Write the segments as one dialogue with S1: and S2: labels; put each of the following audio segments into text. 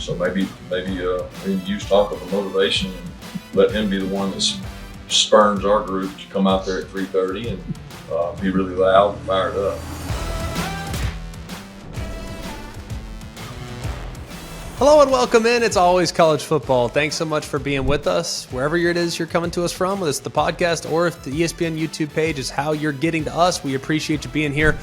S1: So maybe use talk of a motivation and let him be the one that spurns our group to come out there at 3:30 and be really loud and fired up.
S2: Hello and welcome in. It's always college football. Thanks so much for being with us. Wherever it is you're coming to us from, whether it's the podcast or if the ESPN YouTube page is how you're getting to us, we appreciate you being here.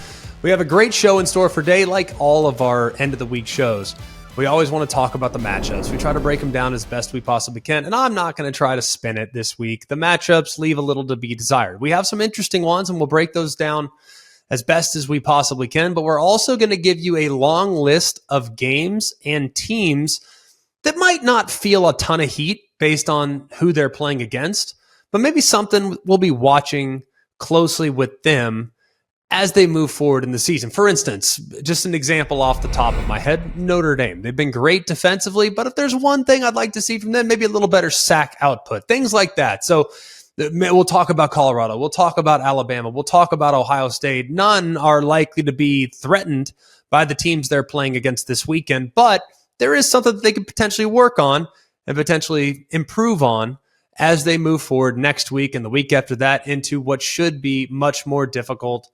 S2: We have a great show in store for today, like all of our end of the week shows. We always want to talk about the matchups. We try to break them down as best we possibly can, and I'm not going to try to spin it this week. The matchups leave a little to be desired. We have some interesting ones, and we'll break those down as best as we possibly can, but we're also going to give you a long list of games and teams that might not feel a ton of heat based on who they're playing against, but maybe something we'll be watching closely with them as they move forward in the season. For instance, just an example off the top of my head, Notre Dame. They've been great defensively, but if there's one thing I'd like to see from them, maybe a little better sack output, things like that. So we'll talk about Colorado. We'll talk about Alabama. We'll talk about Ohio State. None are likely to be threatened by the teams they're playing against this weekend, but there is something that they could potentially work on and potentially improve on as they move forward next week and the week after that into what should be much more difficult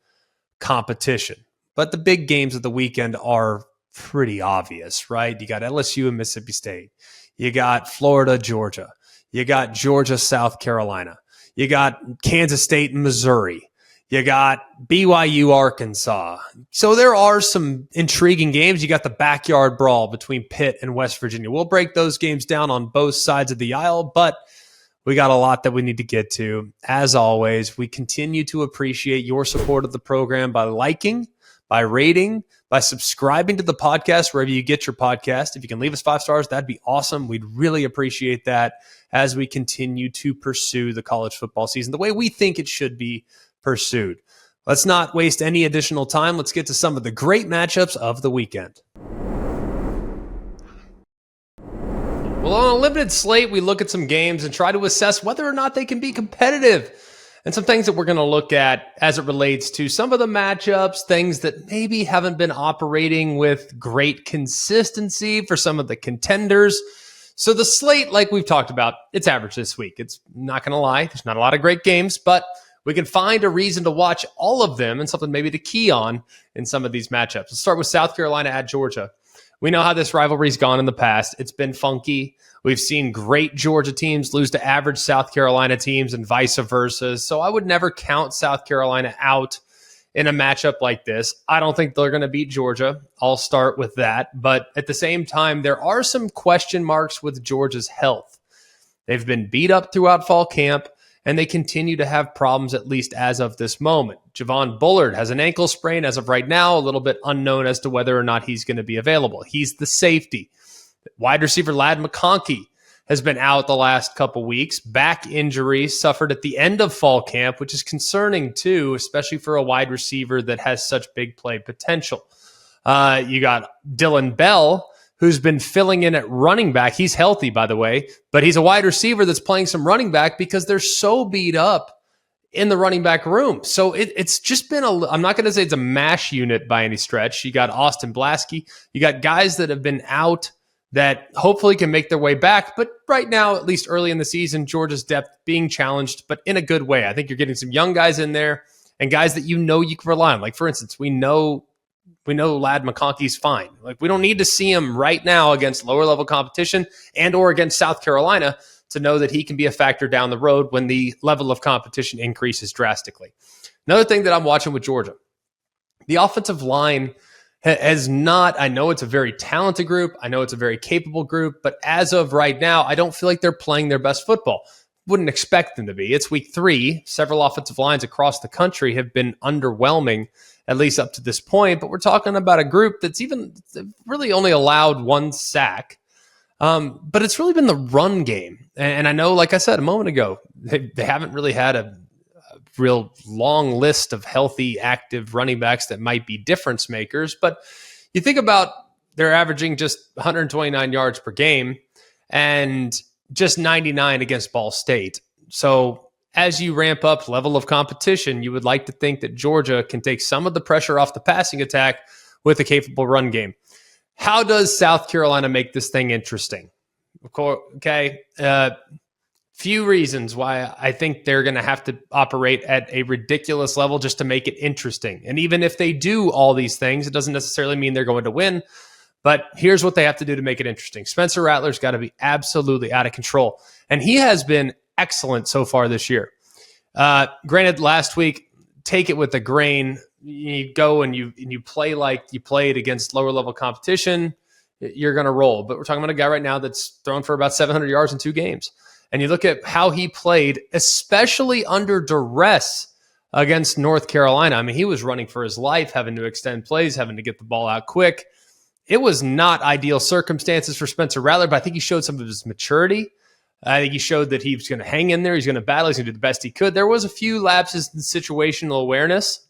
S2: competition. But the big games of the weekend are pretty obvious, right? You got LSU and Mississippi State. You got Florida, Georgia. You got Georgia, South Carolina. You got Kansas State and Missouri. You got BYU Arkansas. So there are some intriguing games. You got the backyard brawl between Pitt and West Virginia. We'll break those games down on both sides of the aisle, but we got a lot that we need to get to. As always, we continue to appreciate your support of the program by liking, by rating, by subscribing to the podcast wherever you get your podcast. If you can leave us 5 stars, that'd be awesome. We'd really appreciate that as we continue to pursue the college football season the way we think it should be pursued. Let's not waste any additional time. Let's get to some of the great matchups of the weekend. Well, on a limited slate, we look at some games and try to assess whether or not they can be competitive. And some things that we're going to look at as it relates to some of the matchups, things that maybe haven't been operating with great consistency for some of the contenders. So the slate, like we've talked about, it's average this week. It's not going to lie. There's not a lot of great games, but we can find a reason to watch all of them and something maybe to key on in some of these matchups. Let's start with South Carolina at Georgia. We know how this rivalry's gone in the past. It's been funky. We've seen great Georgia teams lose to average South Carolina teams and vice versa. So I would never count South Carolina out in a matchup like this. I don't think they're going to beat Georgia. I'll start with that. But at the same time, there are some question marks with Georgia's health. They've been beat up throughout fall camp, and they continue to have problems, at least as of this moment. Javon Bullard has an ankle sprain as of right now, a little bit unknown as to whether or not he's going to be available. He's the safety. Wide receiver Ladd McConkey has been out the last couple weeks. Back injury suffered at the end of fall camp, which is concerning too, especially for a wide receiver that has such big play potential. You got Dylan Bell, who's been filling in at running back. He's healthy, by the way, but he's a wide receiver that's playing some running back because they're so beat up in the running back room. So it's just been I'm not going to say it's a mash unit by any stretch. You got Austin Blasky. You got guys that have been out that hopefully can make their way back. But right now, at least early in the season, Georgia's depth being challenged, but in a good way. I think you're getting some young guys in there and guys that you can rely on. Like, for instance, we know Ladd McConkey's fine. Like, we don't need to see him right now against lower level competition and or against South Carolina to know that he can be a factor down the road when the level of competition increases drastically. Another thing that I'm watching with Georgia, the offensive line has not, I know it's a very talented group. I know it's a very capable group, but as of right now, I don't feel like they're playing their best football. Wouldn't expect them to be. It's week 3. Several offensive lines across the country have been underwhelming, at least up to this point, but we're talking about a group that's even really only allowed 1 sack. But it's really been the run game. And I know, like I said a moment ago, they haven't really had a real long list of healthy, active running backs that might be difference makers. But you think about they're averaging just 129 yards per game and just 99 against Ball State. So as you ramp up level of competition, you would like to think that Georgia can take some of the pressure off the passing attack with a capable run game. How does South Carolina make this thing interesting? Of course, okay. Few reasons why I think they're going to have to operate at a ridiculous level just to make it interesting. And even if they do all these things, it doesn't necessarily mean they're going to win. But here's what they have to do to make it interesting. Spencer Rattler's got to be absolutely out of control. And he has been excellent so far this year. Granted, last week, take it with a grain. You go and you play like you played against lower level competition, you're going to roll. But we're talking about a guy right now that's thrown for about 700 yards in 2 games. And you look at how he played, especially under duress against North Carolina. I mean, he was running for his life, having to extend plays, having to get the ball out quick. It was not ideal circumstances for Spencer Rattler, but I think he showed some of his maturity. I think he showed that he was going to hang in there. He's going to battle. He's going to do the best he could. There was a few lapses in situational awareness,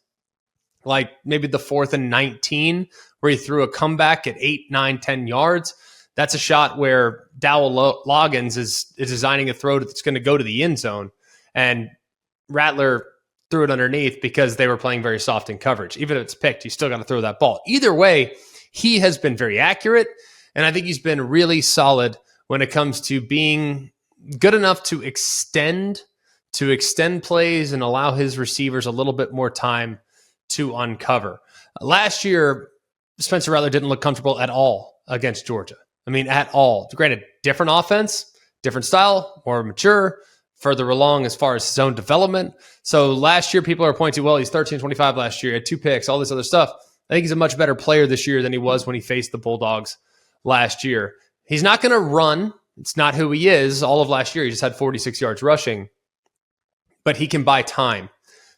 S2: like maybe the 4th and 19, where he threw a comeback at 8, 9, 10 yards. That's a shot where Dowell Loggins is designing a throw that's going to go to the end zone, and Rattler threw it underneath because they were playing very soft in coverage. Even if it's picked, you still got to throw that ball. Either way, he has been very accurate, and I think he's been really solid when it comes to being good enough to extend plays and allow his receivers a little bit more time to uncover. Last year, Spencer Rattler didn't look comfortable at all against Georgia. I mean, at all. Granted, different offense, different style, more mature, further along as far as his own development. So last year, people are pointing to, well, he's 13-25 last year, he had 2 picks, all this other stuff. I think he's a much better player this year than he was when he faced the Bulldogs last year. He's not going to run. It's not who he is. All of last year, he just had 46 yards rushing. But he can buy time.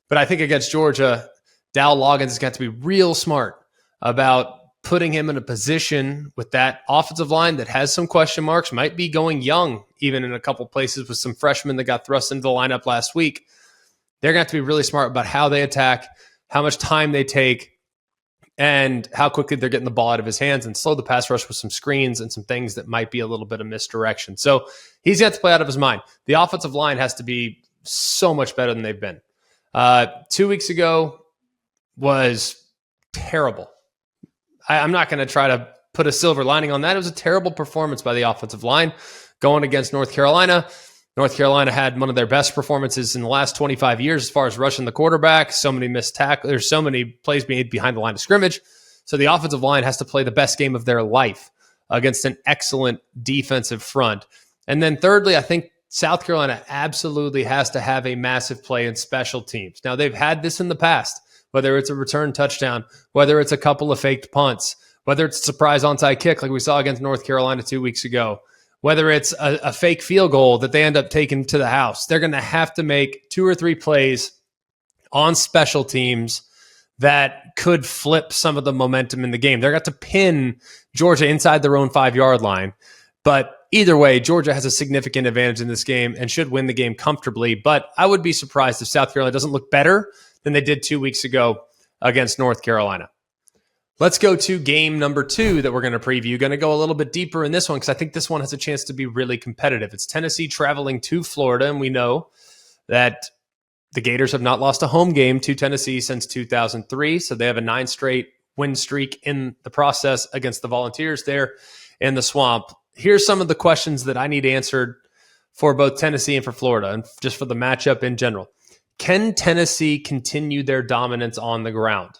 S2: But I think against Georgia, Dowell Loggins has got to be real smart about putting him in a position with that offensive line that has some question marks, might be going young, even in a couple places with some freshmen that got thrust into the lineup last week. They're going to have to be really smart about how they attack, how much time they take, and how quickly they're getting the ball out of his hands, and slow the pass rush with some screens and some things that might be a little bit of misdirection. So he's got to play out of his mind. The offensive line has to be so much better than they've been. 2 weeks ago was terrible. I'm not going to try to put a silver lining on that. It was a terrible performance by the offensive line going against North Carolina. North Carolina had one of their best performances in the last 25 years as far as rushing the quarterback. So many missed tackles. There's so many plays made behind the line of scrimmage. So the offensive line has to play the best game of their life against an excellent defensive front. And then thirdly, I think South Carolina absolutely has to have a massive play in special teams. Now, they've had this in the past, whether it's a return touchdown, whether it's a couple of faked punts, whether it's a surprise onside kick like we saw against North Carolina 2 weeks ago, whether it's a fake field goal that they end up taking to the house. They're going to have to make 2 or 3 plays on special teams that could flip some of the momentum in the game. They're got to pin Georgia inside their own 5-yard line. But either way, Georgia has a significant advantage in this game and should win the game comfortably. But I would be surprised if South Carolina doesn't look better than they did 2 weeks ago against North Carolina. Let's go to game number 2 that we're going to preview. Going to go a little bit deeper in this one because I think this one has a chance to be really competitive. It's Tennessee traveling to Florida, and we know that the Gators have not lost a home game to Tennessee since 2003, so they have a 9 straight win streak in the process against the Volunteers there in the Swamp. Here's some of the questions that I need answered for both Tennessee and for Florida, and just for the matchup in general. Can Tennessee continue their dominance on the ground?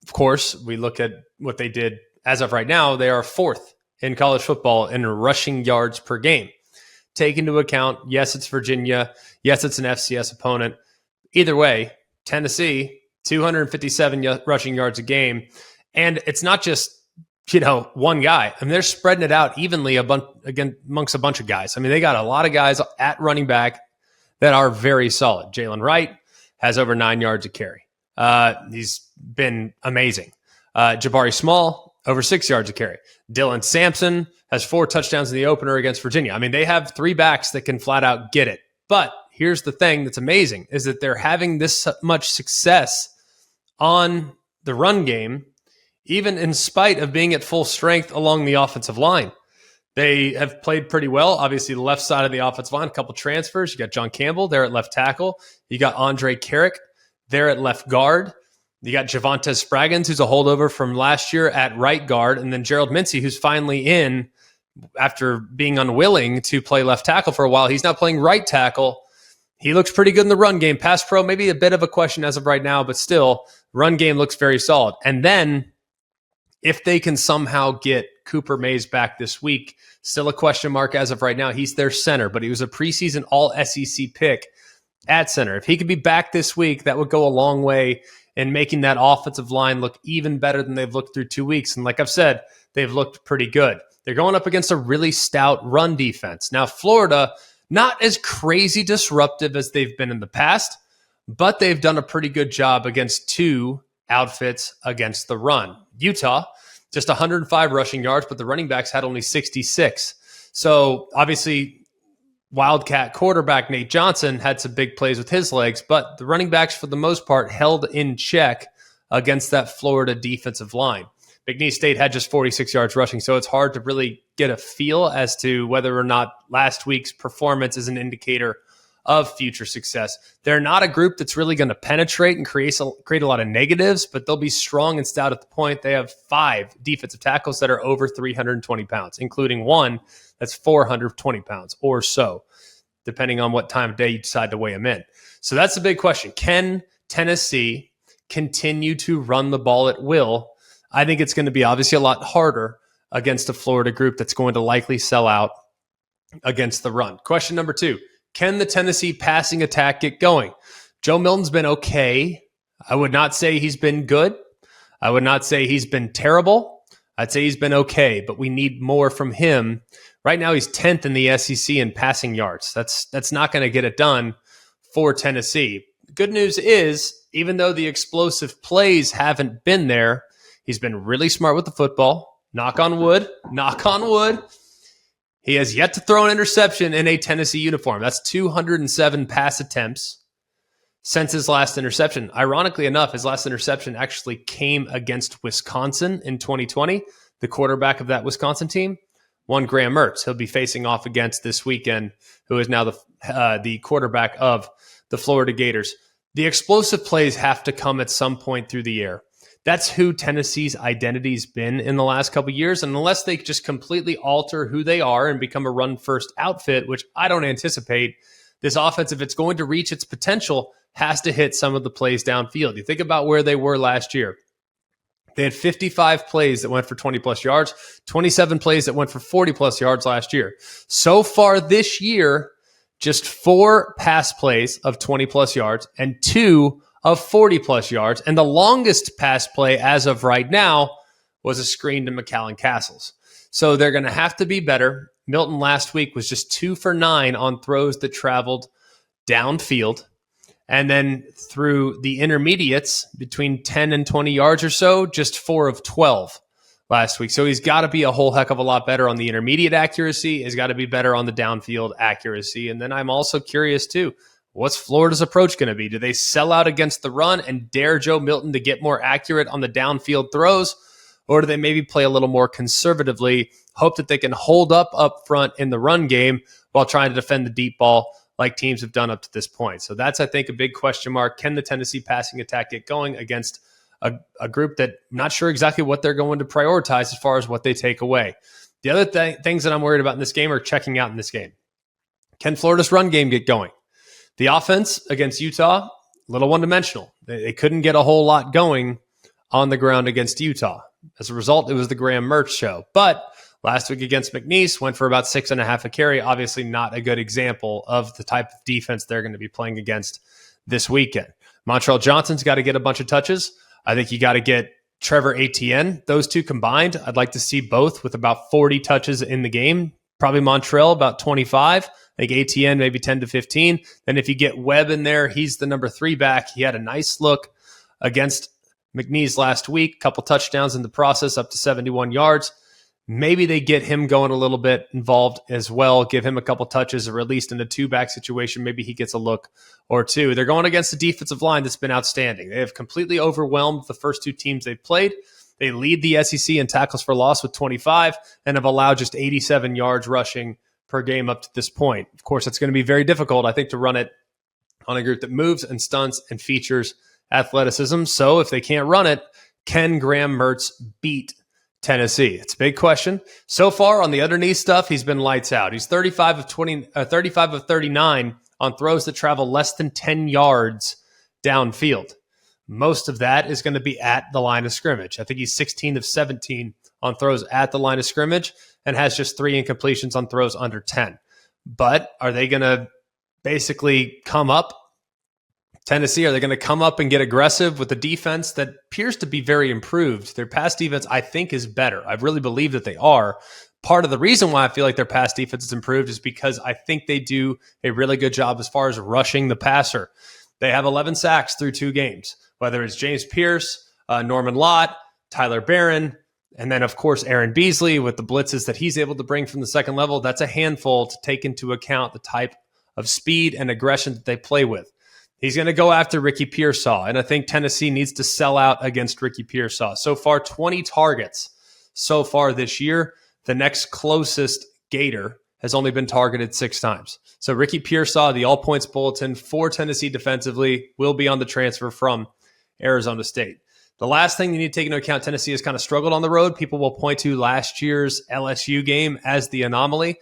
S2: Of course, we look at what they did as of right now. They are 4th in college football in rushing yards per game. Take into account, yes, it's Virginia. Yes, it's an FCS opponent. Either way, Tennessee, 257 rushing yards a game. And it's not just, one guy. I mean, they're spreading it out evenly amongst a bunch of guys. I mean, they got a lot of guys at running back that are very solid. Jalen Wright has over 9 yards a carry. He's been amazing. Jabari Small, over 6 yards a carry. Dylan Sampson has 4 touchdowns in the opener against Virginia. I mean, they have 3 backs that can flat out get it. But here's the thing that's amazing is that they're having this much success on the run game, even in spite of being at full strength along the offensive line. They have played pretty well. Obviously, the left side of the offensive line, a couple transfers. You got John Campbell there at left tackle. You got Andre Carrick there at left guard. You got Javontes Spraggins, who's a holdover from last year at right guard, and then Gerald Mincey, who's finally in after being unwilling to play left tackle for a while. He's now playing right tackle. He looks pretty good in the run game. Pass pro, maybe a bit of a question as of right now, but still, run game looks very solid. And then if they can somehow get Cooper Mays back this week, still a question mark as of right now. He's their center, but he was a preseason all-SEC pick at center. If he could be back this week, that would go a long way in making that offensive line look even better than they've looked through 2 weeks. And like I've said, they've looked pretty good. They're going up against a really stout run defense. Now, Florida, not as crazy disruptive as they've been in the past, but they've done a pretty good job against two outfits against the run. Utah, just 105 rushing yards, but the running backs had only 66. So obviously, Wildcat quarterback Nate Johnson had some big plays with his legs, but the running backs, for the most part, held in check against that Florida defensive line. McNeese State had just 46 yards rushing, so it's hard to really get a feel as to whether or not last week's performance is an indicator of future success. They're not a group that's really going to penetrate and create a lot of negatives, but they'll be strong and stout at the point. They have 5 defensive tackles that are over 320 pounds, including one that's 420 pounds or so, depending on what time of day you decide to weigh them in. So that's the big question. Can Tennessee continue to run the ball at will? I think it's going to be obviously a lot harder against a Florida group that's going to likely sell out against the run. Question number 2. Can the Tennessee passing attack get going? Joe Milton's been okay. I would not say he's been good. I would not say he's been terrible. I'd say he's been okay, but we need more from him. Right now, he's 10th in the SEC in passing yards. That's not going to get it done for Tennessee. Good news is, even though the explosive plays haven't been there, he's been really smart with the football. Knock on wood. Knock on wood. He has yet to throw an interception in a Tennessee uniform. That's 207 pass attempts since his last interception. Ironically enough, his last interception actually came against Wisconsin in 2020. The quarterback of that Wisconsin team, one Graham Mertz, he'll be facing off against this weekend, who is now the quarterback of the Florida Gators. The explosive plays have to come at some point through the air. That's who Tennessee's identity's been in the last couple of years. And unless they just completely alter who they are and become a run-first outfit, which I don't anticipate, this offense, if it's going to reach its potential, has to hit some of the plays downfield. You think about where they were last year. They had 55 plays that went for 20-plus yards, 27 plays that went for 40-plus yards last year. So far this year, just 4 pass plays of 20-plus yards and 2 of 40-plus yards, and the longest pass play as of right now was a screen to McAllen Castles. So they're going to have to be better. Milton last week was just 2 for 9 on throws that traveled downfield, and then through the intermediates between 10 and 20 yards or so, just 4 of 12 last week. So he's got to be a whole heck of a lot better on the intermediate accuracy. He's got to be better on the downfield accuracy. And then I'm also curious too, what's Florida's approach going to be? Do they sell out against the run and dare Joe Milton to get more accurate on the downfield throws? Or do they maybe play a little more conservatively, hope that they can hold up front in the run game while trying to defend the deep ball like teams have done up to this point? So that's, I think, a big question mark. Can the Tennessee passing attack get going against a group that I'm not sure exactly what they're going to prioritize as far as what they take away? The other things that I'm worried about in this game are checking out in this game. Can Florida's run game get going? The offense against Utah, a little one-dimensional. They couldn't get a whole lot going on the ground against Utah. As a result, it was the Graham Mertz show. But last week against McNeese, went for about 6.5 a carry. Obviously not a good example of the type of defense they're going to be playing against this weekend. Montrell Johnson's got to get a bunch of touches. I think you got to get Trevor Etienne. Those two combined, I'd like to see both with about 40 touches in the game. Probably Montrell about 25. I think ATN maybe 10 to 15. Then if you get Webb in there, he's the number 3 back. He had a nice look against McNeese last week. Couple touchdowns in the process, up to 71 yards. Maybe they get him going a little bit involved as well. Give him a couple touches, or at least in a 2-back situation, maybe he gets a look or 2. They're going against a defensive line that's been outstanding. They have completely overwhelmed the first 2 teams they've played. They lead the SEC in tackles for loss with 25 and have allowed just 87 yards rushing per game up to this point. Of course, it's going to be very difficult, I think, to run it on a group that moves and stunts and features athleticism. So if they can't run it, can Graham Mertz beat Tennessee? It's a big question. So far on the underneath stuff, he's been lights out. He's 35 of 39 on throws that travel less than 10 yards downfield. Most of that is going to be at the line of scrimmage. I think he's 16 of 17 on throws at the line of scrimmage and has just 3 incompletions on throws under 10. But are they going to basically come up? Tennessee, are they going to come up and get aggressive with the defense that appears to be very improved? Their pass defense, I think, is better. I really believe that they are. Part of the reason why I feel like their pass defense is improved is because I think they do a really good job as far as rushing the passer. They have 11 sacks through 2 games, whether it's James Pierce, Norman Lott, Tyler Barron, and then, of course, Aaron Beasley with the blitzes that he's able to bring from the second level. That's a handful to take into account the type of speed and aggression that they play with. He's going to go after Ricky Pearsall, and I think Tennessee needs to sell out against Ricky Pearsall. So far, 20 targets so far this year. The next closest Gator has only been targeted 6 times. So Ricky Pearsall, the all-points bulletin for Tennessee defensively, will be on the transfer from Arizona State. The last thing you need to take into account, Tennessee has kind of struggled on the road. People will point to last year's LSU game as the anomaly.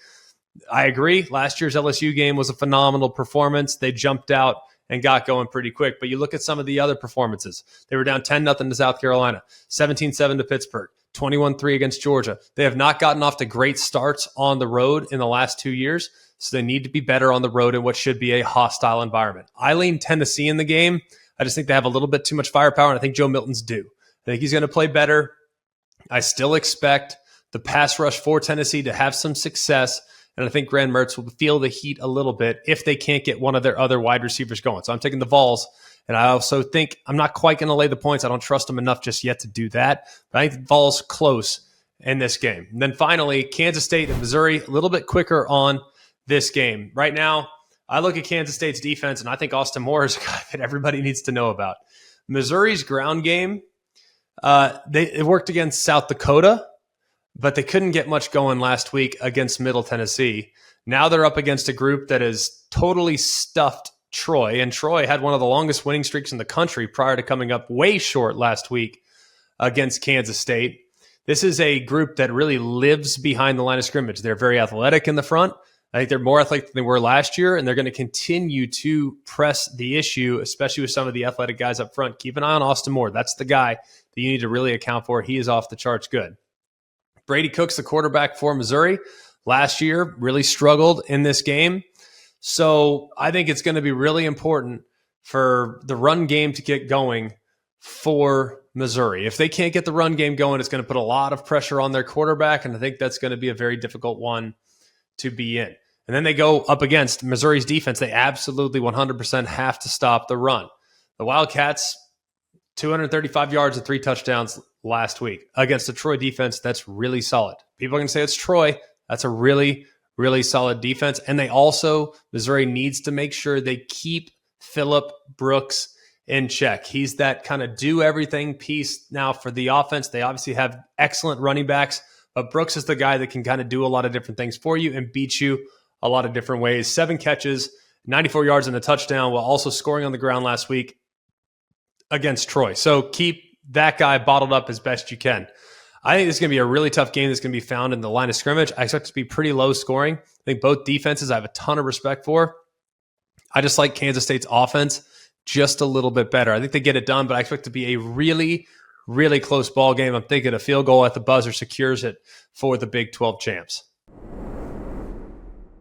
S2: I agree. Last year's LSU game was a phenomenal performance. They jumped out and got going pretty quick. But you look at some of the other performances. They were down 10-0 to South Carolina, 17-7 to Pittsburgh, 21-3 against Georgia. They have not gotten off to great starts on the road in the last 2 years, so they need to be better on the road in what should be a hostile environment. I lean Tennessee in the game. I just think they have a little bit too much firepower, and I think Joe Milton's due. I think he's going to play better. I still expect the pass rush for Tennessee to have some success, and I think Graham Mertz will feel the heat a little bit if they can't get one of their other wide receivers going. So I'm taking the Vols, and I also think I'm not quite going to lay the points. I don't trust them enough just yet to do that. But I think the Vols close in this game. And then finally, Kansas State and Missouri, a little bit quicker on this game. Right now, I look at Kansas State's defense, and I think Austin Moore is a guy that everybody needs to know about. Missouri's ground game, it worked against South Dakota, but they couldn't get much going last week against Middle Tennessee. Now they're up against a group that has totally stuffed Troy, and Troy had one of the longest winning streaks in the country prior to coming up way short last week against Kansas State. This is a group that really lives behind the line of scrimmage. They're very athletic in the front. I think they're more athletic than they were last year, and they're going to continue to press the issue, especially with some of the athletic guys up front. Keep an eye on Austin Moore. That's the guy that you need to really account for. He is off the charts good. Brady Cook's the quarterback for Missouri. Last year, really struggled in this game. So I think it's going to be really important for the run game to get going for Missouri. If they can't get the run game going, it's going to put a lot of pressure on their quarterback, and I think that's going to be a very difficult one to be in. And then they go up against Missouri's defense. They absolutely 100% have to stop the run. The Wildcats, 235 yards and 3 touchdowns last week against a Troy defense that's really solid. People are going to say it's Troy. That's a really, really solid defense. And Missouri needs to make sure they keep Phillip Brooks in check. He's that kind of do-everything piece now for the offense. They obviously have excellent running backs, but Brooks is the guy that can kind of do a lot of different things for you and beat you a lot of different ways. 7 catches, 94 yards and a touchdown, while also scoring on the ground last week against Troy. So keep that guy bottled up as best you can. I think this is going to be a really tough game that's going to be found in the line of scrimmage. I expect it to be pretty low scoring. I think both defenses I have a ton of respect for. I just like Kansas State's offense just a little bit better. I think they get it done, but I expect it to be a really, really close ball game. I'm thinking a field goal at the buzzer secures it for the Big 12 champs.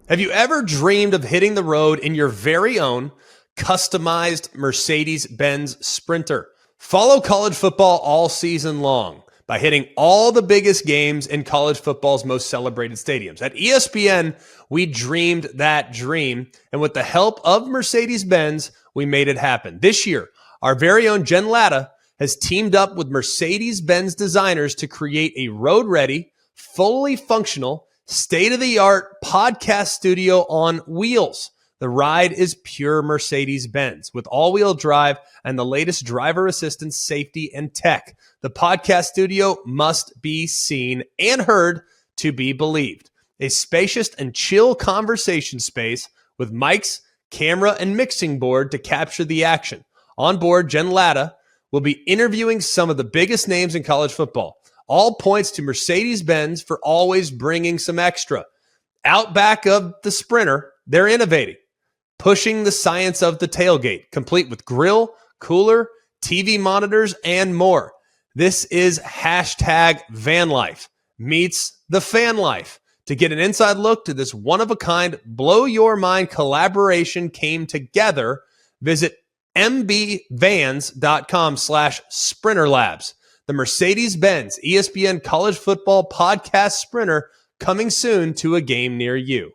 S2: Have you ever dreamed of hitting the road in your very own customized Mercedes-Benz Sprinter? Follow college football all season long by hitting all the biggest games in college football's most celebrated stadiums. At ESPN, we dreamed that dream, and with the help of Mercedes-Benz, we made it happen. This year, our very own Jen Latta has teamed up with Mercedes-Benz designers to create a road-ready, fully functional, state-of-the-art podcast studio on wheels. The ride is pure Mercedes-Benz with all-wheel drive and the latest driver assistance, safety, and tech. The podcast studio must be seen and heard to be believed. A spacious and chill conversation space with mics, camera, and mixing board to capture the action. On board, Jen Latta will be interviewing some of the biggest names in college football. All points to Mercedes-Benz for always bringing some extra. Out back of the Sprinter, they're innovating, pushing the science of the tailgate, complete with grill, cooler, TV monitors, and more. This is hashtag van life meets the fan life. To get an inside look to this one-of-a-kind, blow-your-mind collaboration came together, visit mbvans.com/sprinterlabs. The Mercedes-Benz ESPN College Football Podcast Sprinter coming soon to a game near you.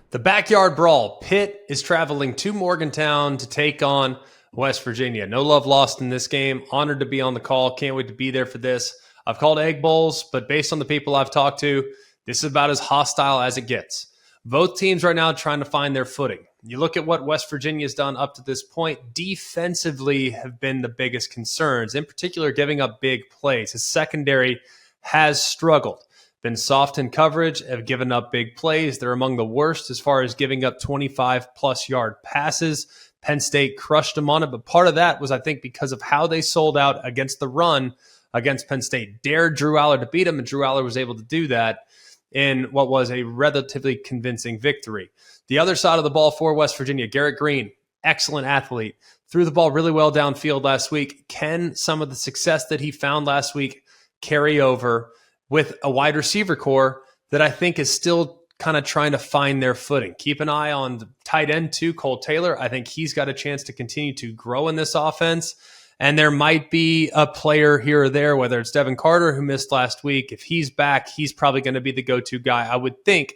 S2: The Backyard Brawl. Pitt is traveling to Morgantown to take on West Virginia. No love lost in this game. Honored to be on the call. Can't wait to be there for this. I've called egg bowls, but based on the people I've talked to, this is about as hostile as it gets. Both teams right now trying to find their footing. You look at what West Virginia's done up to this point, defensively have been the biggest concerns, in particular giving up big plays. His secondary has struggled. Been soft in coverage, have given up big plays. They're among the worst as far as giving up 25-plus yard passes. Penn State crushed them on it, but part of that was, I think, because of how they sold out against the run against Penn State. Dared Drew Aller to beat him, and Drew Aller was able to do that in what was a relatively convincing victory. The other side of the ball for West Virginia, Garrett Green, excellent athlete, threw the ball really well downfield last week. Can some of the success that he found last week carry over with a wide receiver core that I think is still kind of trying to find their footing? Keep an eye on the tight end too, Cole Taylor. I think he's got a chance to continue to grow in this offense. And there might be a player here or there, whether it's Devin Carter, who missed last week. If he's back, he's probably going to be the go-to guy, I would think,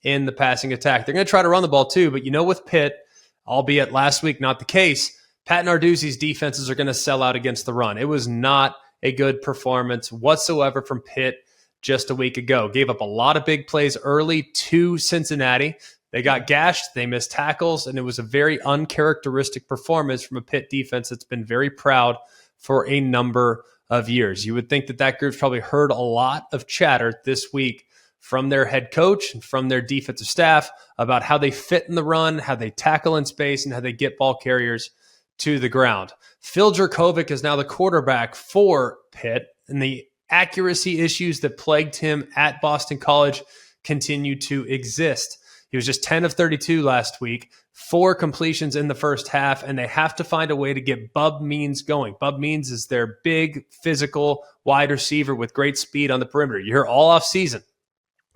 S2: in the passing attack. They're going to try to run the ball too, but with Pitt, albeit last week not the case, Pat Narduzzi's defenses are going to sell out against the run. It was not a good performance whatsoever from Pitt just a week ago. Gave up a lot of big plays early to Cincinnati. They got gashed, they missed tackles, and it was a very uncharacteristic performance from a Pitt defense that's been very proud for a number of years. You would think that that group's probably heard a lot of chatter this week from their head coach and from their defensive staff about how they fit in the run, how they tackle in space, and how they get ball carriers to the ground. Phil Jurkovec is now the quarterback for Pitt, and the accuracy issues that plagued him at Boston College continue to exist. He was just 10 of 32 last week, 4 completions in the first half, and they have to find a way to get Bub Means going. Bub Means is their big, physical wide receiver with great speed on the perimeter. You hear all off season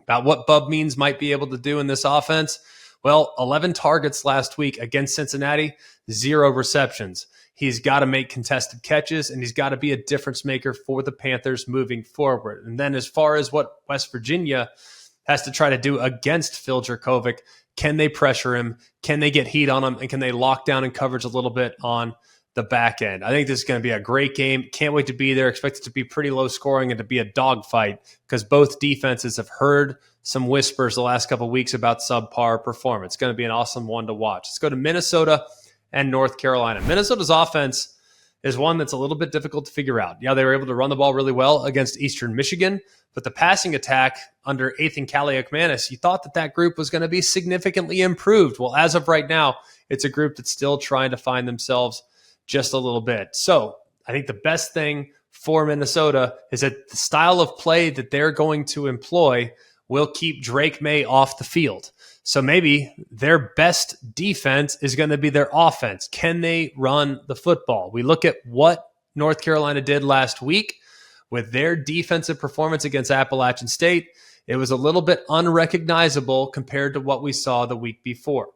S2: about what Bub Means might be able to do in this offense. Well, 11 targets last week against Cincinnati, 0 receptions. He's got to make contested catches, and he's got to be a difference maker for the Panthers moving forward. And then as far as what West Virginia has to try to do against Phil Jurkovec, can they pressure him? Can they get heat on him? And can they lock down in coverage a little bit on the back end? I think this is going to be a great game. Can't wait to be there. Expect it to be pretty low scoring and to be a dogfight because both defenses have heard some whispers the last couple of weeks about subpar performance. It's going to be an awesome one to watch. Let's go to Minnesota and North Carolina. Minnesota's offense is one that's a little bit difficult to figure out. Yeah, they were able to run the ball really well against Eastern Michigan, but the passing attack under Ethan Kaliakmanis, you thought that that group was going to be significantly improved. Well, as of right now, it's a group that's still trying to find themselves just a little bit. So I think the best thing for Minnesota is that the style of play that they're going to employ will keep Drake May off the field. So maybe their best defense is going to be their offense. Can they run the football? We look at what North Carolina did last week with their defensive performance against Appalachian State. It was a little bit unrecognizable compared to what we saw the week before.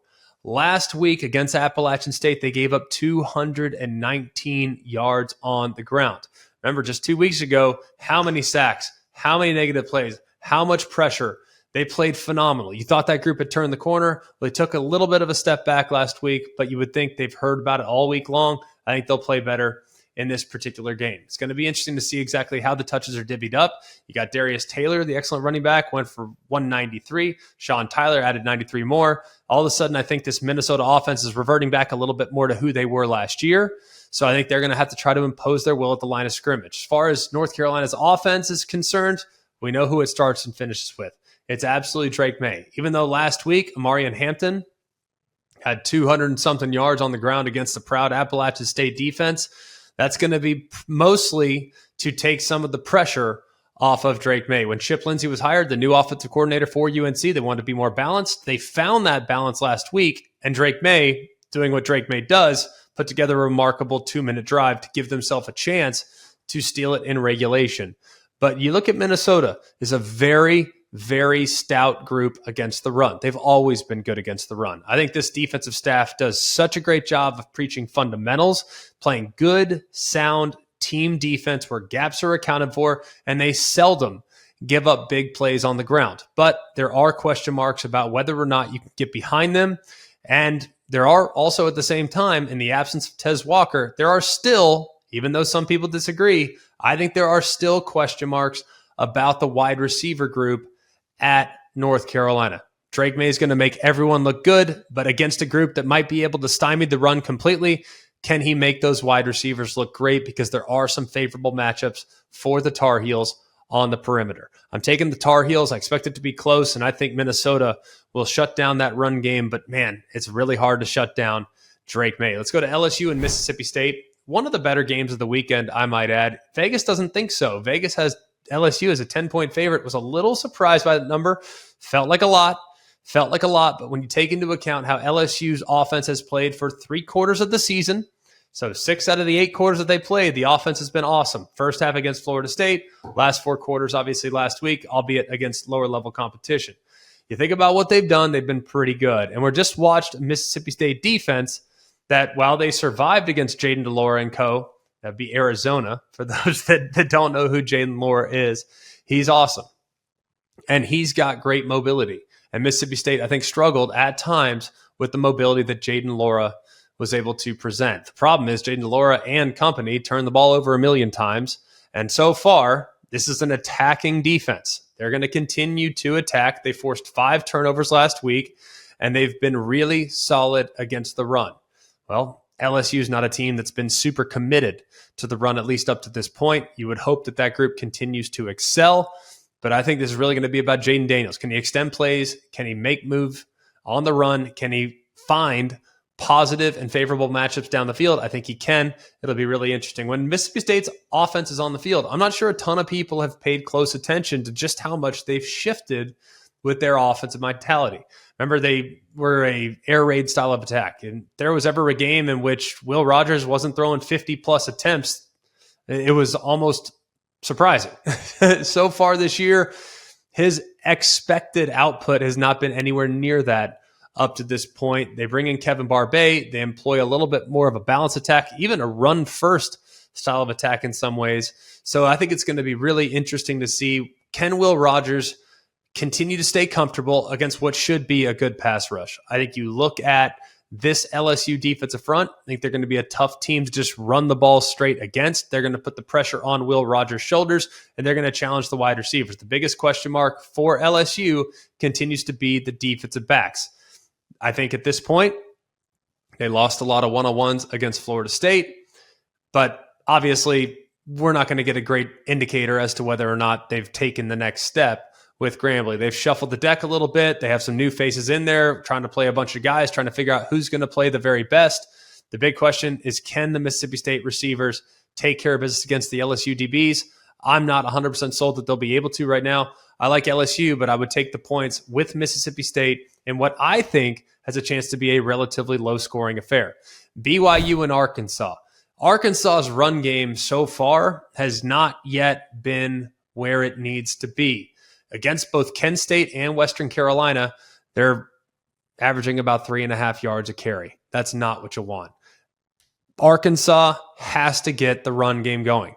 S2: Last week against Appalachian State, they gave up 219 yards on the ground. Remember, just 2 weeks ago, how many sacks, how many negative plays, how much pressure. They played phenomenal. You thought that group had turned the corner. Well, they took a little bit of a step back last week, but you would think they've heard about it all week long. I think they'll play better in this particular game. It's going to be interesting to see exactly how the touches are divvied up. You got Darius Taylor, the excellent running back, went for 193. Sean Tyler added 93 more. All of a sudden, I think this Minnesota offense is reverting back a little bit more to who they were last year. So I think they're going to have to try to impose their will at the line of scrimmage. As far as North Carolina's offense is concerned, we know who it starts and finishes with. It's absolutely Drake May. Even though last week, Amarian Hampton had 200 and something yards on the ground against the proud Appalachian State defense. That's going to be mostly to take some of the pressure off of Drake May. When Chip Lindsey was hired, the new offensive coordinator for UNC, they wanted to be more balanced. They found that balance last week, and Drake May, doing what Drake May does, put together a remarkable 2-minute drive to give themselves a chance to steal it in regulation. But you look at Minnesota, is a very, very stout group against the run. They've always been good against the run. I think this defensive staff does such a great job of preaching fundamentals, playing good, sound team defense where gaps are accounted for, and they seldom give up big plays on the ground. But there are question marks about whether or not you can get behind them. And there are also, at the same time, in the absence of Tez Walker, there are still, even though some people disagree, I think there are still question marks about the wide receiver group at North Carolina. Drake May is going to make everyone look good, but against a group that might be able to stymie the run completely, can he make those wide receivers look great? Because there are some favorable matchups for the Tar Heels on the perimeter. I'm taking the Tar Heels. I expect it to be close, and I think Minnesota will shut down that run game. But, man, it's really hard to shut down Drake May. Let's go to LSU and Mississippi State. One of the better games of the weekend, I might add. Vegas doesn't think so. Vegas has LSU as a 10-point favorite. Was a little surprised by that number. Felt like a lot. But when you take into account how LSU's offense has played for 3 quarters of the season, so 6 out of the 8 quarters that they played, the offense has been awesome. First half against Florida State, last 4 quarters, obviously last week, albeit against lower level competition. You think about what they've done, they've been pretty good. And we're just watched Mississippi State defense that while they survived against Jaden DeLora and co., that'd be Arizona, for those that don't know who Jaden DeLora is, he's awesome. And he's got great mobility. And Mississippi State, I think, struggled at times with the mobility that Jaden DeLora was able to present. The problem is Jaden DeLora and company turned the ball over a million times. And so far, this is an attacking defense. They're going to continue to attack. They forced 5 turnovers last week, and they've been really solid against the run. Well, LSU is not a team that's been super committed to the run, at least up to this point. You would hope that that group continues to excel. But I think this is really going to be about Jaden Daniels. Can he extend plays? Can he make moves on the run? Can he find positive and favorable matchups down the field? I think he can. It'll be really interesting. When Mississippi State's offense is on the field, I'm not sure a ton of people have paid close attention to just how much they've shifted with their offensive mentality. Remember, they were a air raid style of attack. And there was ever a game in which Will Rogers wasn't throwing 50-plus attempts. It was almost surprising. So far this year, his expected output has not been anywhere near that up to this point. They bring in Kevin Barbay. They employ a little bit more of a balanced attack, even a run-first style of attack in some ways. So I think it's going to be really interesting to see, can Will Rogers continue to stay comfortable against what should be a good pass rush? I think you look at this LSU defensive front, I think they're going to be a tough team to just run the ball straight against. They're going to put the pressure on Will Rogers' shoulders, and they're going to challenge the wide receivers. The biggest question mark for LSU continues to be the defensive backs. I think at this point, they lost a lot of one-on-ones against Florida State, but obviously we're not going to get a great indicator as to whether or not they've taken the next step with Grambling. They've shuffled the deck a little bit. They have some new faces in there, trying to play a bunch of guys, trying to figure out who's going to play the very best. The big question is, can the Mississippi State receivers take care of business against the LSU DBs? I'm not 100% sold that they'll be able to right now. I like LSU, but I would take the points with Mississippi State in what I think has a chance to be a relatively low-scoring affair. BYU and Arkansas. Arkansas's run game so far has not yet been where it needs to be. Against both Penn State and Western Carolina, they're averaging about 3.5 yards a carry. That's not what you want. Arkansas has to get the run game going.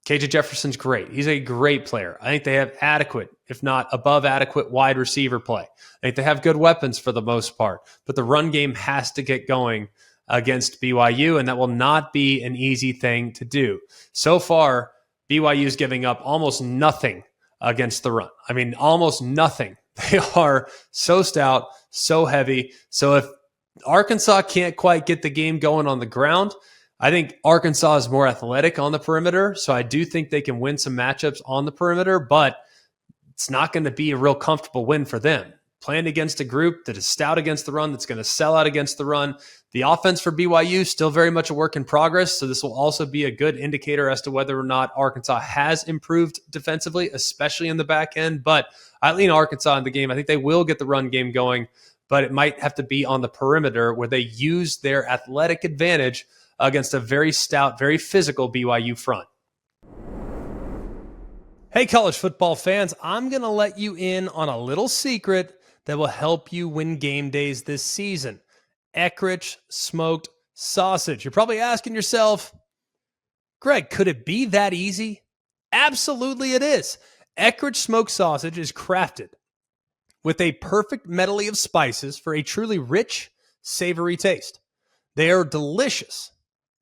S2: KJ Jefferson's great. He's a great player. I think they have adequate, if not above adequate, wide receiver play. I think they have good weapons for the most part, but the run game has to get going against BYU, and that will not be an easy thing to do. So far, BYU is giving up almost nothing against the run. I mean, almost nothing. They are so stout, so heavy. So if Arkansas can't quite get the game going on the ground, I think Arkansas is more athletic on the perimeter. So I do think they can win some matchups on the perimeter, but it's not going to be a real comfortable win for them. playing against a group that is stout against the run, that's going to sell out against the run. The offense for BYU still very much a work in progress, so this will also be a good indicator as to whether or not Arkansas has improved defensively, especially in the back end. But I lean Arkansas in the game. I think they will get the run game going, but it might have to be on the perimeter where they use their athletic advantage against a very stout, very physical BYU front. Hey, college football fans, I'm going to let you in on a little secret that will help you win game days this season. Eckrich smoked sausage. You're probably asking yourself, Greg, could it be that easy? Absolutely it is. Eckrich smoked sausage is crafted with a perfect medley of spices for a truly rich, savory taste. They are delicious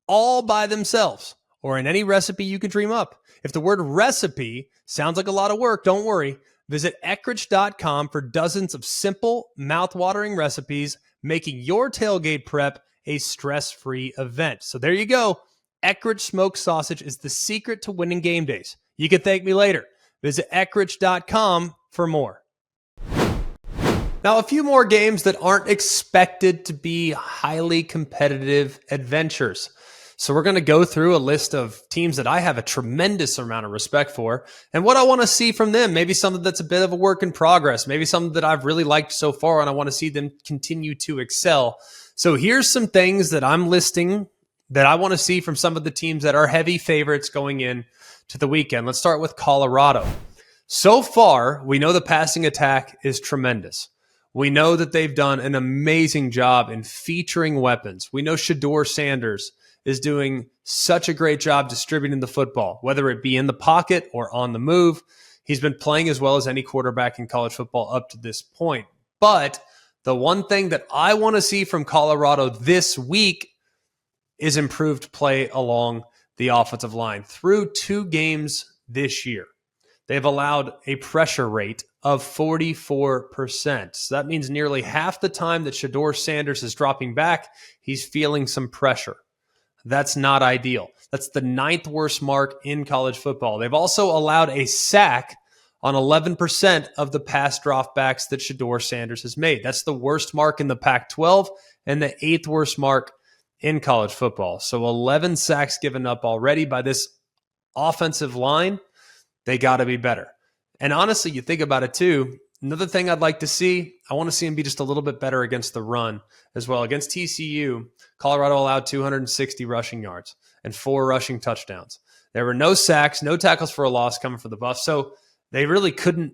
S2: all by themselves or in any recipe you could dream up. If the word recipe sounds like a lot of work, don't worry. Visit Eckrich.com for dozens of simple, mouth-watering recipes, making your tailgate prep a stress-free event. So there you go. Eckrich smoked sausage is the secret to winning game days. You can thank me later. Visit Eckrich.com for more. Now, a few more games that aren't expected to be highly competitive adventures. So we're going to go through a list of teams that I have a tremendous amount of respect for and what I want to see from them. Maybe something that's a bit of a work in progress. Maybe something that I've really liked so far and I want to see them continue to excel. So here's some things that I'm listing that I want to see from some of the teams that are heavy favorites going in to the weekend. Let's start with Colorado. So far, we know the passing attack is tremendous. We know that they've done an amazing job in featuring weapons. We know Shedeur Sanders is doing such a great job distributing the football, whether it be in the pocket or on the move. He's been playing as well as any quarterback in college football up to this point. But the one thing that I want to see from Colorado this week is improved play along the offensive line. Through 2 games this year, they've allowed a pressure rate of 44%. So that means nearly half the time that Shedeur Sanders is dropping back, he's feeling some pressure. That's not ideal. That's the 9th worst mark in college football. They've also allowed a sack on 11% of the pass dropbacks that Shedeur Sanders has made. That's the worst mark in the Pac-12 and the 8th worst mark in college football. So 11 sacks given up already by this offensive line. They got to be better. And honestly, you think about it too, another thing I'd like to see, I want to see him be just a little bit better against the run as well. Against TCU, Colorado allowed 260 rushing yards and 4 rushing touchdowns. There were no sacks, no tackles for a loss coming for the Buffs. So they really couldn't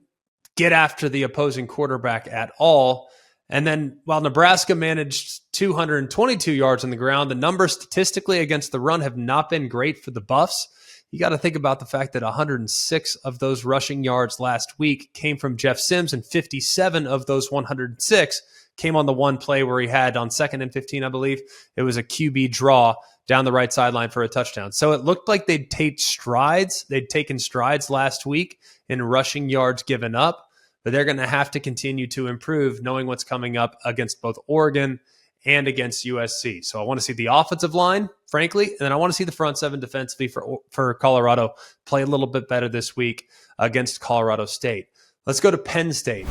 S2: get after the opposing quarterback at all. And then while Nebraska managed 222 yards on the ground, the numbers statistically against the run have not been great for the Buffs. You got to think about the fact that 106 of those rushing yards last week came from Jeff Sims, and 57 of those 106 came on the one play where he had on 2nd and 15, I believe. It was a QB draw down the right sideline for a touchdown. So it looked like they'd taken strides last week in rushing yards given up, but they're going to have to continue to improve knowing what's coming up against both Oregon and against USC. So I want to see the offensive line, frankly, and then I want to see the front 7 defensively for Colorado play a little bit better this week against Colorado State. Let's go to Penn State.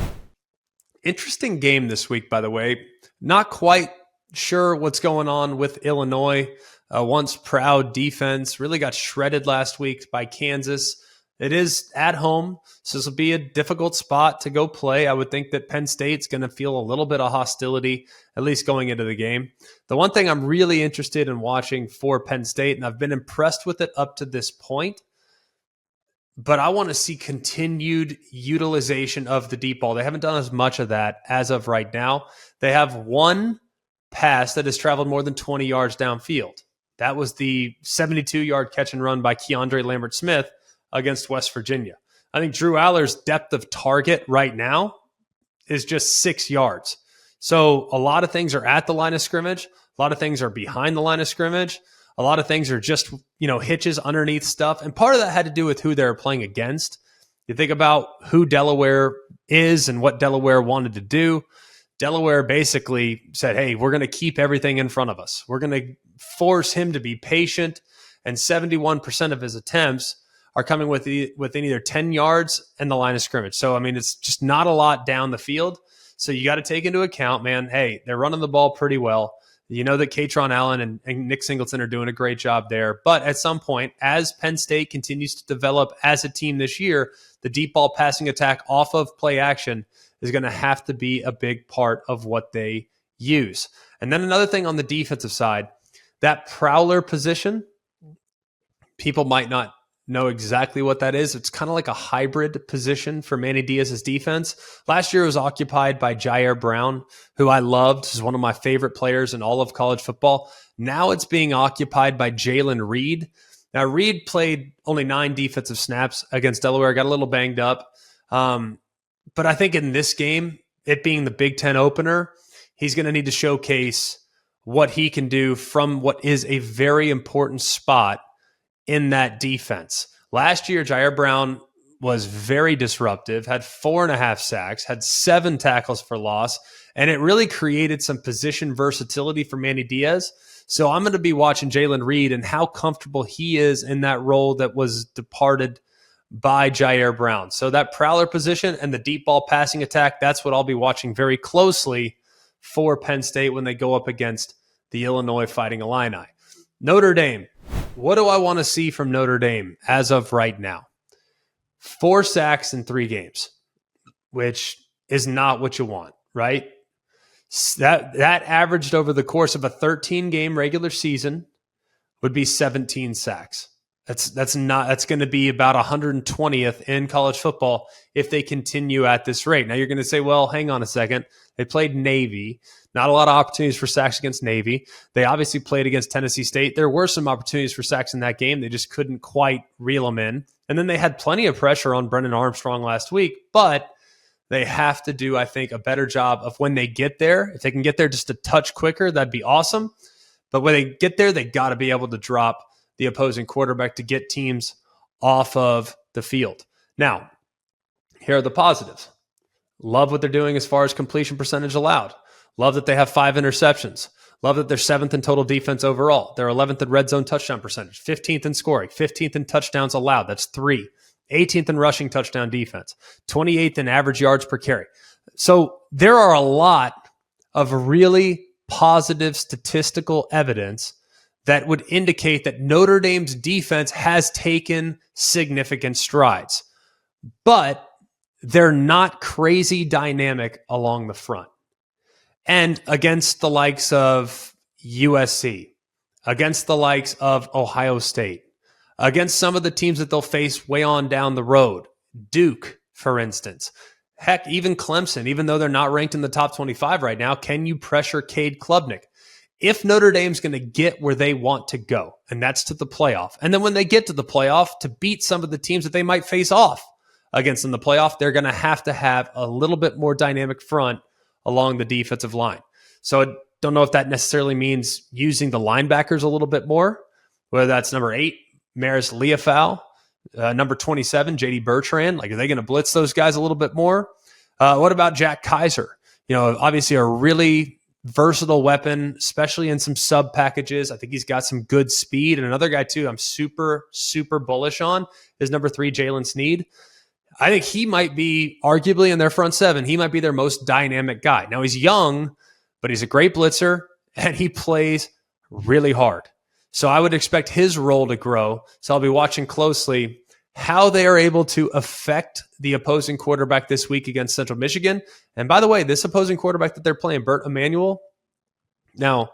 S2: Interesting game this week, by the way. Not quite sure what's going on with Illinois. Once proud defense really got shredded last week by Kansas. It is at home, so this will be a difficult spot to go play. I would think that Penn State's going to feel a little bit of hostility, at least going into the game. The one thing I'm really interested in watching for Penn State, and I've been impressed with it up to this point, but I want to see continued utilization of the deep ball. They haven't done as much of that as of right now. They have one pass that has traveled more than 20 yards downfield. That was the 72-yard catch and run by Keandre Lambert-Smith against West Virginia. I think Drew Aller's depth of target right now is just 6 yards. So a lot of things are at the line of scrimmage. A lot of things are behind the line of scrimmage. A lot of things are just, hitches underneath stuff. And part of that had to do with who they were playing against. You think about who Delaware is and what Delaware wanted to do. Delaware basically said, hey, we're going to keep everything in front of us. We're going to force him to be patient. And 71% of his attempts are coming within either 10 yards and the line of scrimmage. So, it's just not a lot down the field. So you got to take into account, man, hey, they're running the ball pretty well. You know that Katron Allen and Nick Singleton are doing a great job there. But at some point, as Penn State continues to develop as a team this year, the deep ball passing attack off of play action is going to have to be a big part of what they use. And then another thing on the defensive side, that prowler position, people might not know exactly what that is. It's kind of like a hybrid position for Manny Diaz's defense. Last year it was occupied by Jair Brown, who I loved. He's one of my favorite players in all of college football. Now it's being occupied by Jalen Reed. Now, Reed played only 9 defensive snaps against Delaware, got a little banged up. But I think in this game, it being the Big Ten opener, he's going to need to showcase what he can do from what is a very important spot in that defense. Last year, Jair Brown was very disruptive, had 4.5 sacks, had 7 tackles for loss, and it really created some position versatility for Manny Diaz. So I'm going to be watching Jalen Reed and how comfortable he is in that role that was departed by Jair Brown. So that prowler position and the deep ball passing attack, that's what I'll be watching very closely for Penn State when they go up against the Illinois Fighting Illini. Notre Dame. What do I want to see from Notre Dame as of right now? 4 sacks in 3 games, which is not what you want, right? That averaged over the course of a 13-game regular season would be 17 sacks. That's going to be about 120th in college football if they continue at this rate. Now you're going to say, well, hang on a second. They played Navy. Not a lot of opportunities for sacks against Navy. They obviously played against Tennessee State. There were some opportunities for sacks in that game. They just couldn't quite reel them in. And then they had plenty of pressure on Brennan Armstrong last week, but they have to do, I think, a better job of when they get there. If they can get there just a touch quicker, that'd be awesome. But when they get there, they got to be able to drop the opposing quarterback to get teams off of the field. Now, here are the positives. Love what they're doing as far as completion percentage allowed. Love that they have 5 interceptions. Love that they're 7th in total defense overall. They're 11th in red zone touchdown percentage, 15th in scoring, 15th in touchdowns allowed. That's 3. 18th in rushing touchdown defense, 28th in average yards per carry. So there are a lot of really positive statistical evidence that would indicate that Notre Dame's defense has taken significant strides. But they're not crazy dynamic along the front. And against the likes of USC, against the likes of Ohio State, against some of the teams that they'll face way on down the road, Duke, for instance, heck, even Clemson, even though they're not ranked in the top 25 right now, can you pressure Cade Klubnik? If Notre Dame's going to get where they want to go, and that's to the playoff, and then when they get to the playoff, to beat some of the teams that they might face off against in the playoff, they're going to have a little bit more dynamic front along the defensive line. So I don't know if that necessarily means using the linebackers a little bit more, whether that's number 8, Maris Leofau, number 27, J.D. Bertrand. Like, are they going to blitz those guys a little bit more? What about Jack Kaiser? You know, obviously a really versatile weapon, especially in some sub packages. I think he's got some good speed. And another guy, too, I'm super, super bullish on is number 3, Jalen Sneed. I think he might be, arguably in their front 7, he might be their most dynamic guy. Now, he's young, but he's a great blitzer, and he plays really hard. So I would expect his role to grow. So I'll be watching closely how they are able to affect the opposing quarterback this week against Central Michigan. And by the way, this opposing quarterback that they're playing, Bert Emanuel, now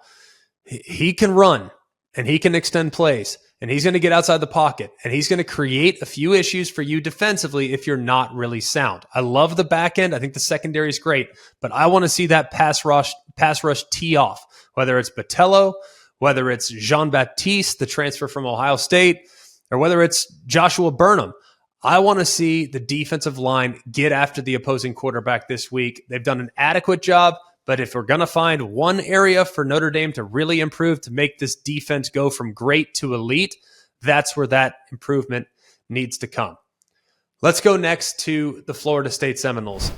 S2: he can run and he can extend plays and he's going to get outside the pocket and he's going to create a few issues for you defensively if you're not really sound. I love the back end. I think the secondary is great, but I want to see that pass rush tee off, whether it's Botello, whether it's Jean-Baptiste, the transfer from Ohio State, or whether it's Joshua Burnham. I want to see the defensive line get after the opposing quarterback this week. They've done an adequate job, but if we're going to find one area for Notre Dame to really improve, to make this defense go from great to elite, that's where that improvement needs to come. Let's go next to the Florida State Seminoles.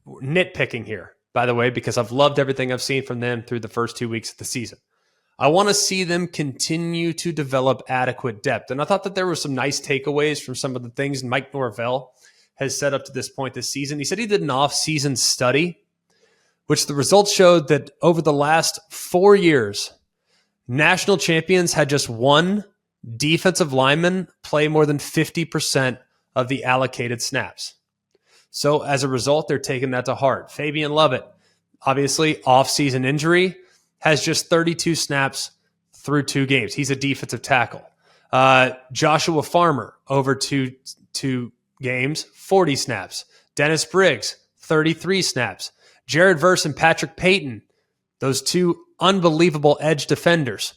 S2: Nitpicking here, by the way, because I've loved everything I've seen from them through the first 2 weeks of the season. I want to see them continue to develop adequate depth. And I thought that there were some nice takeaways from some of the things Mike Norvell has set up to this point this season. He said he did an off-season study which the results showed that over the last 4 years, national champions had just one defensive lineman play more than 50% of the allocated snaps. So as a result, they're taking that to heart. Fabian Lovett, obviously off-season injury, has just 32 snaps through 2 games. He's a defensive tackle. Joshua Farmer, over two games, 40 snaps. Dennis Briggs, 33 snaps. Jared Verse and Patrick Payton, those 2 unbelievable edge defenders,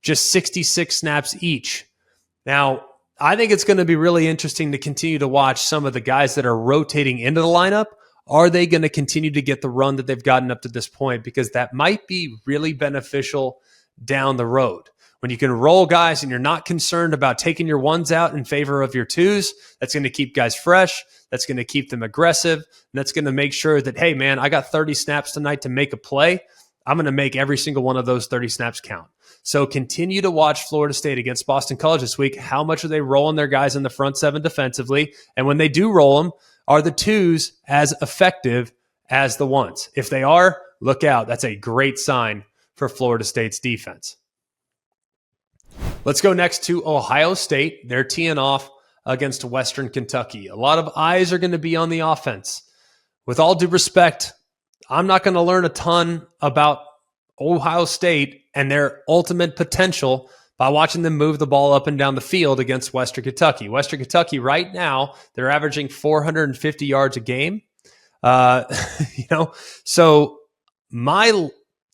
S2: just 66 snaps each. Now, I think it's going to be really interesting to continue to watch some of the guys that are rotating into the lineup. Are they going to continue to get the run that they've gotten up to this point? Because that might be really beneficial down the road. When you can roll guys and you're not concerned about taking your ones out in favor of your twos, that's going to keep guys fresh. That's going to keep them aggressive. And that's going to make sure that, hey, man, I got 30 snaps tonight to make a play. I'm going to make every single one of those 30 snaps count. So continue to watch Florida State against Boston College this week. How much are they rolling their guys in the front 7 defensively? And when they do roll them, are the twos as effective as the ones? If they are, look out. That's a great sign for Florida State's defense. Let's go next to Ohio State. They're teeing off against Western Kentucky. A lot of eyes are going to be on the offense. With all due respect, I'm not going to learn a ton about Ohio State and their ultimate potential by watching them move the ball up and down the field against Western Kentucky. Western Kentucky right now, they're averaging 450 yards a game. So my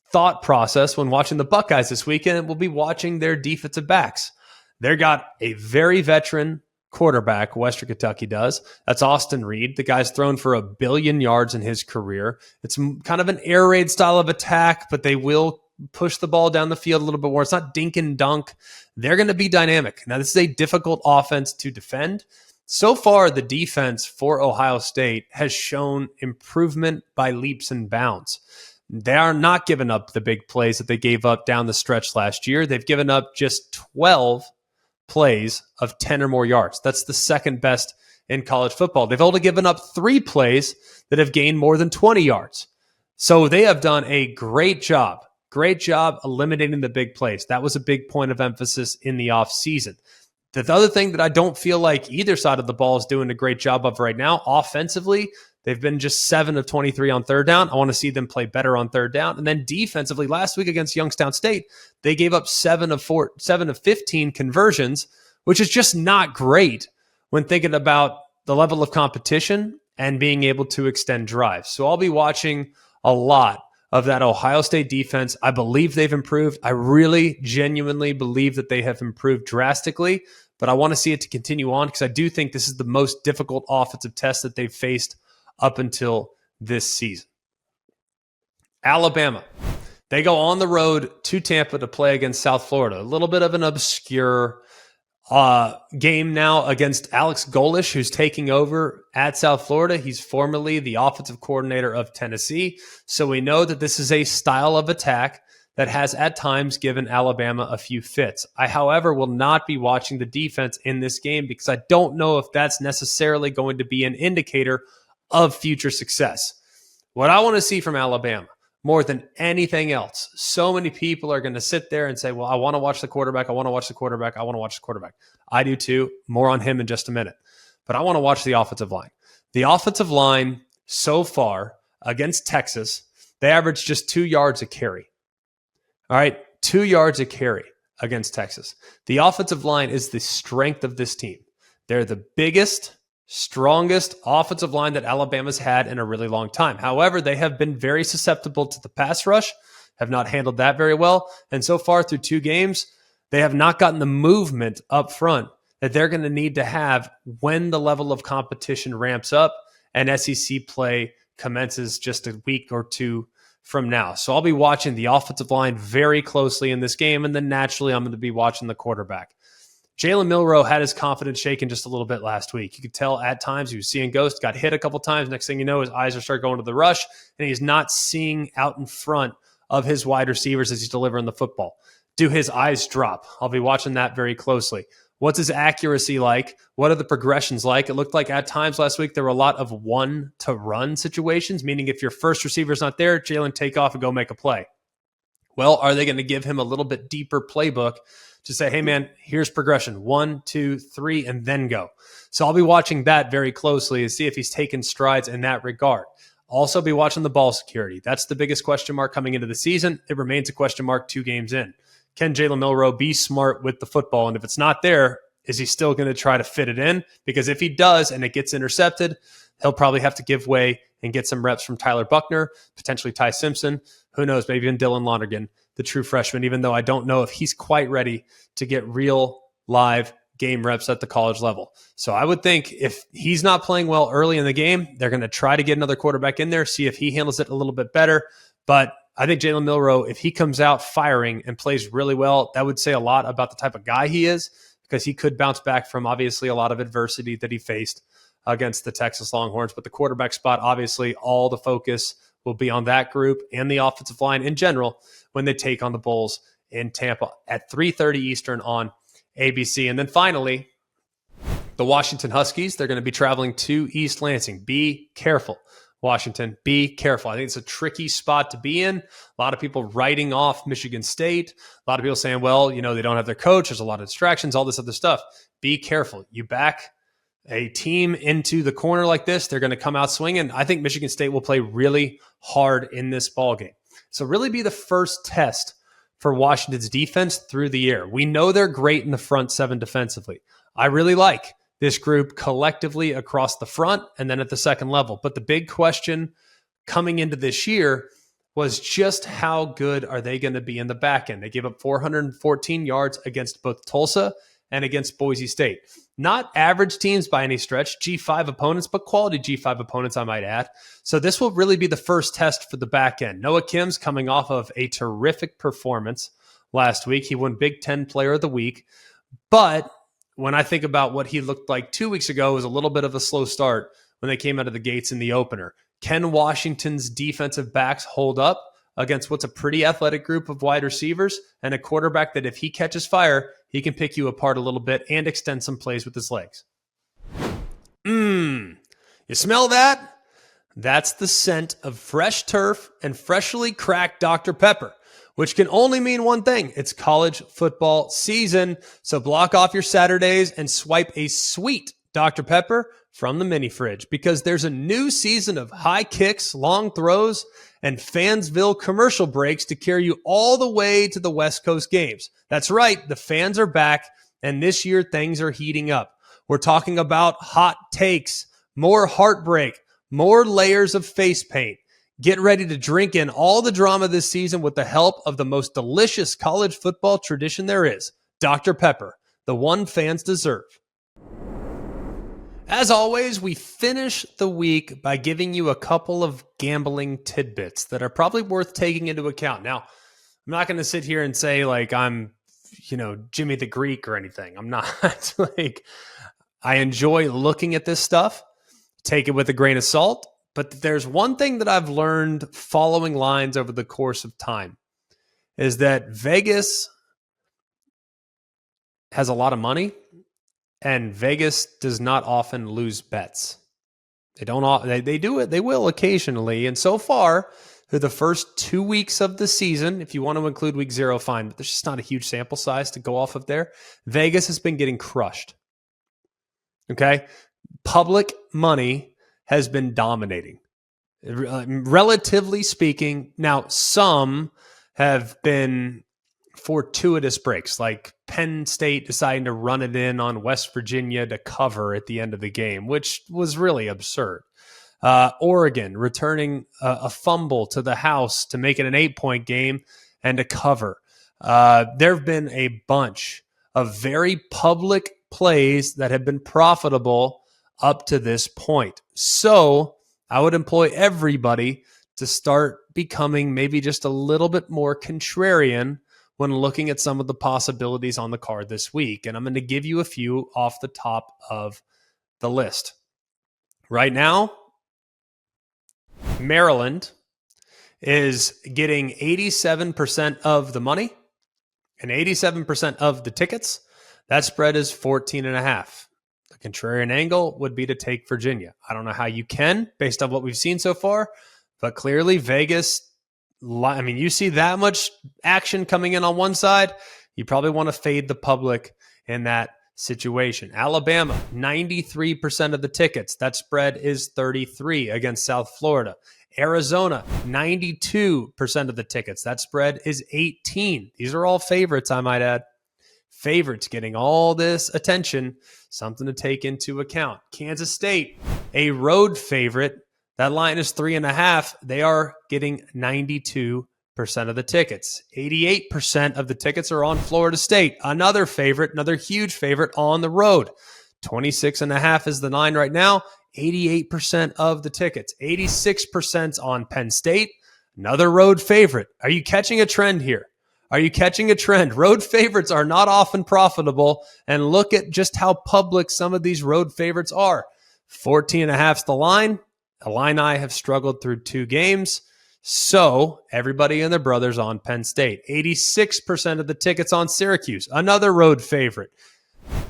S2: thought process when watching the Buckeyes this weekend will be watching their defensive backs. They've got a very veteran quarterback, Western Kentucky does. That's Austin Reed. The guy's thrown for 1 billion yards in his career. It's kind of an air raid style of attack, but they will push the ball down the field a little bit more. It's not dink and dunk. They're going to be dynamic. Now, this is a difficult offense to defend. So far, the defense for Ohio State has shown improvement by leaps and bounds. They are not giving up the big plays that they gave up down the stretch last year. They've given up just 12 plays of 10 or more yards. That's the second best in college football. They've only given up 3 plays that have gained more than 20 yards. So they have done a great job eliminating the big plays. That was a big point of emphasis in the offseason. The other thing that I don't feel like either side of the ball is doing a great job of right now, offensively, they've been just 7 of 23 on third down. I want to see them play better on third down. And then defensively, last week against Youngstown State, they gave up 7 of 15 conversions, which is just not great when thinking about the level of competition and being able to extend drives. So I'll be watching a lot of that Ohio State defense. I believe they've improved. I really genuinely believe that they have improved drastically, but I want to see it to continue on because I do think this is the most difficult offensive test that they've faced up until this season. Alabama. They go on the road to Tampa to play against South Florida. A little bit of an obscure game now against Alex Golish, who's taking over at South Florida. He's formerly the offensive coordinator of Tennessee. So we know that this is a style of attack that has at times given Alabama a few fits. I, however, will not be watching the defense in this game because I don't know if that's necessarily going to be an indicator of future success. What I want to see from Alabama, more than anything else, so many people are going to sit there and say, well, I want to watch the quarterback. I want to watch the quarterback. I want to watch the quarterback. I do too. More on him in just a minute. But I want to watch the offensive line. The offensive line so far against Texas, they averaged just 2 yards a carry. All right, 2 yards a carry against Texas. The offensive line is the strength of this team. They're the biggest, strongest offensive line that Alabama's had in a really long time. However, they have been very susceptible to the pass rush, have not handled that very well. And so far through 2 games, they have not gotten the movement up front that they're going to need to have when the level of competition ramps up and SEC play commences just a week or 2 from now. So I'll be watching the offensive line very closely in this game, and then naturally I'm going to be watching the quarterback. Jalen Milroe had his confidence shaken just a little bit last week. You could tell at times he was seeing ghosts, got hit a couple times. Next thing you know, his eyes are start going to the rush, and he's not seeing out in front of his wide receivers as he's delivering the football. Do his eyes drop? I'll be watching that very closely. What's his accuracy like? What are the progressions like? It looked like at times last week there were a lot of one-to-run situations, meaning if your first receiver's not there, Jalen, take off and go make a play. Well, are they going to give him a little bit deeper playbook to say, hey, man, here's progression, 1, 2, 3, and then go? So I'll be watching that very closely to see if he's taken strides in that regard. Also be watching the ball security. That's the biggest question mark coming into the season. It remains a question mark 2 games in. Can Jalen Milroe be smart with the football? And if it's not there, is he still going to try to fit it in? Because if he does and it gets intercepted, he'll probably have to give way and get some reps from Tyler Buckner, potentially Ty Simpson. Who knows, maybe even Dylan Lonergan, the true freshman, even though I don't know if he's quite ready to get real live game reps at the college level. So I would think if he's not playing well early in the game, they're going to try to get another quarterback in there, see if he handles it a little bit better. But I think Jalen Milroe, if he comes out firing and plays really well, that would say a lot about the type of guy he is, because he could bounce back from obviously a lot of adversity that he faced against the Texas Longhorns. But the quarterback spot, obviously all the focus will be on that group and the offensive line in general when they take on the Bulls in Tampa at 3:30 Eastern on ABC. And then finally, the Washington Huskies, they're going to be traveling to East Lansing. Be careful, Washington. Be careful. I think it's a tricky spot to be in. A lot of people writing off Michigan State. A lot of people saying, well, they don't have their coach. There's a lot of distractions, all this other stuff. Be careful. You back a team into the corner like this, they're going to come out swinging. I think Michigan State will play really hard in this ball game. So really be the first test for Washington's defense through the air. We know they're great in the front 7 defensively. I really like this group collectively across the front and then at the second level. But the big question coming into this year was just how good are they going to be in the back end? They gave up 414 yards against both Tulsa and against Boise State. Not average teams by any stretch, G5 opponents, but quality G5 opponents, I might add. So this will really be the first test for the back end. Noah Kim's coming off of a terrific performance last week. He won Big Ten Player of the Week. But when I think about what he looked like 2 weeks ago, it was a little bit of a slow start when they came out of the gates in the opener. Can Washington's defensive backs hold up against what's a pretty athletic group of wide receivers and a quarterback that if he catches fire, he can pick you apart a little bit and extend some plays with his legs? You smell that? That's the scent of fresh turf and freshly cracked Dr. Pepper, which can only mean one thing. It's college football season. So block off your Saturdays and swipe a sweet Dr. Pepper from the mini fridge, because there's a new season of high kicks, long throws, and Fansville commercial breaks to carry you all the way to the West Coast games. That's right. The fans are back, and this year things are heating up. We're talking about hot takes, more heartbreak, more layers of face paint. Get ready to drink in all the drama this season with the help of the most delicious college football tradition there is, Dr. Pepper, the one fans deserve. As always, we finish the week by giving you a couple of gambling tidbits that are probably worth taking into account. Now, I'm not going to sit here and say like I'm, Jimmy the Greek or anything. I'm not. I enjoy looking at this stuff, take it with a grain of salt. But there's one thing that I've learned following lines over the course of time is that Vegas has a lot of money. And Vegas does not often lose bets. They don't. They do it. They will occasionally. And so far, through the first 2 weeks of the season, if you want to include week 0, fine. But there's just not a huge sample size to go off of there. Vegas has been getting crushed. Okay, public money has been dominating, relatively speaking. Now, some have been fortuitous breaks, like Penn State deciding to run it in on West Virginia to cover at the end of the game, which was really absurd. Oregon returning a fumble to the house to make it an 8-point game and to cover. There have been a bunch of very public plays that have been profitable up to this point. So I would employ everybody to start becoming maybe just a little bit more contrarian when looking at some of the possibilities on the card this week. And I'm going to give you a few off the top of the list. Right now, Maryland is getting 87% of the money and 87% of the tickets. That spread is 14.5. The contrarian angle would be to take Virginia. I don't know how you can, based on what we've seen so far, but clearly Vegas, I mean, you see that much action coming in on one side, you probably want to fade the public in that situation. Alabama, 93% of the tickets. That spread is 33 against South Florida. Arizona, 92% of the tickets. That spread is 18. These are all favorites, I might add. Favorites getting all this attention, something to take into account. Kansas State, a road favorite. That line is 3.5. They are getting 92% of the tickets. 88% of the tickets are on Florida State. Another favorite, another huge favorite on the road. 26.5 is the line right now. 88% of the tickets. 86% on Penn State. Another road favorite. Are you catching a trend here? Are you catching a trend? Road favorites are not often profitable, and look at just how public some of these road favorites are. 14.5 is the line. Illini have struggled through 2 games, so everybody and their brothers on Penn State. 86% of the tickets on Syracuse, another road favorite.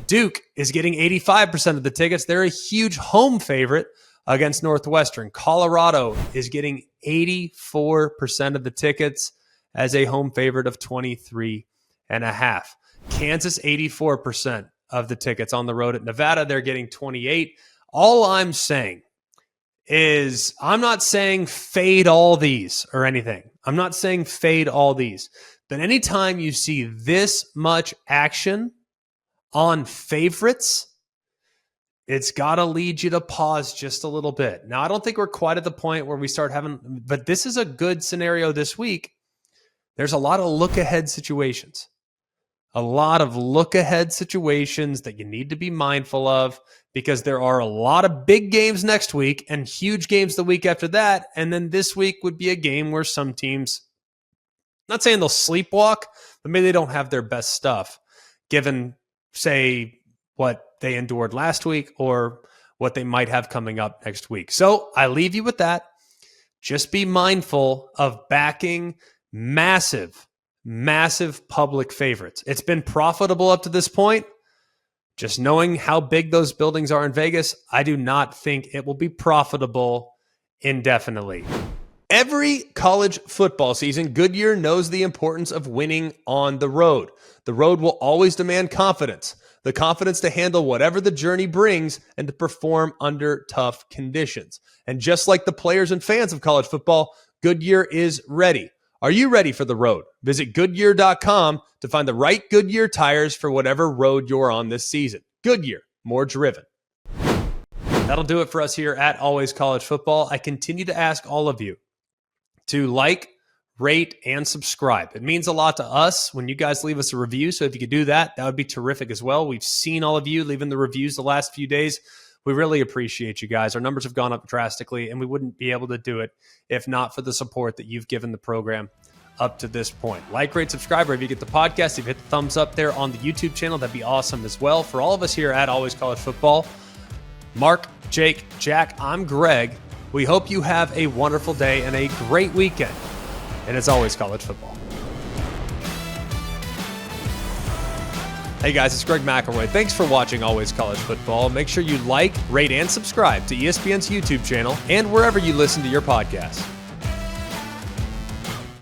S2: Duke is getting 85% of the tickets. They're a huge home favorite against Northwestern. Colorado is getting 84% of the tickets as a home favorite of 23.5. Kansas, 84% of the tickets on the road at Nevada. They're getting 28. All I'm saying is I'm not saying fade all these or anything. I'm not saying fade all these. But anytime you see this much action on favorites, it's got to lead you to pause just a little bit. Now, I don't think we're quite at the point where we start having, but this is a good scenario this week. There's a lot of look-ahead situations. A lot of look-ahead situations that you need to be mindful of because there are a lot of big games next week and huge games the week after that. And then this week would be a game where some teams, not saying they'll sleepwalk, but maybe they don't have their best stuff given, say, what they endured last week or what they might have coming up next week. So I leave you with that. Just be mindful of backing massive public favorites. It's been profitable up to this point. Just knowing how big those buildings are in Vegas, I do not think it will be profitable indefinitely. Every college football season, Goodyear knows the importance of winning on the road. The road will always demand confidence. The confidence to handle whatever the journey brings and to perform under tough conditions. And just like the players and fans of college football, Goodyear is ready. Are you ready for the road? Visit Goodyear.com to find the right Goodyear tires for whatever road you're on this season. Goodyear, more driven. That'll do it for us here at Always College Football. I continue to ask all of you to like, rate, and subscribe. It means a lot to us when you guys leave us a review, so if you could do that, that would be terrific as well. We've seen all of you leaving the reviews the last few days. We really appreciate you guys. Our numbers have gone up drastically, and we wouldn't be able to do it if not for the support that you've given the program up to this point. Like, rate, subscribe wherever you get the podcast. If you hit the thumbs up there on the YouTube channel, that'd be awesome as well. For all of us here at Always College Football, Mark, Jake, Jack, I'm Greg. We hope you have a wonderful day and a great weekend. And it's always college football. Hey guys, it's Greg McErloy. Thanks for watching Always College Football. Make sure you like, rate, and subscribe to ESPN's YouTube channel and wherever you listen to your podcasts.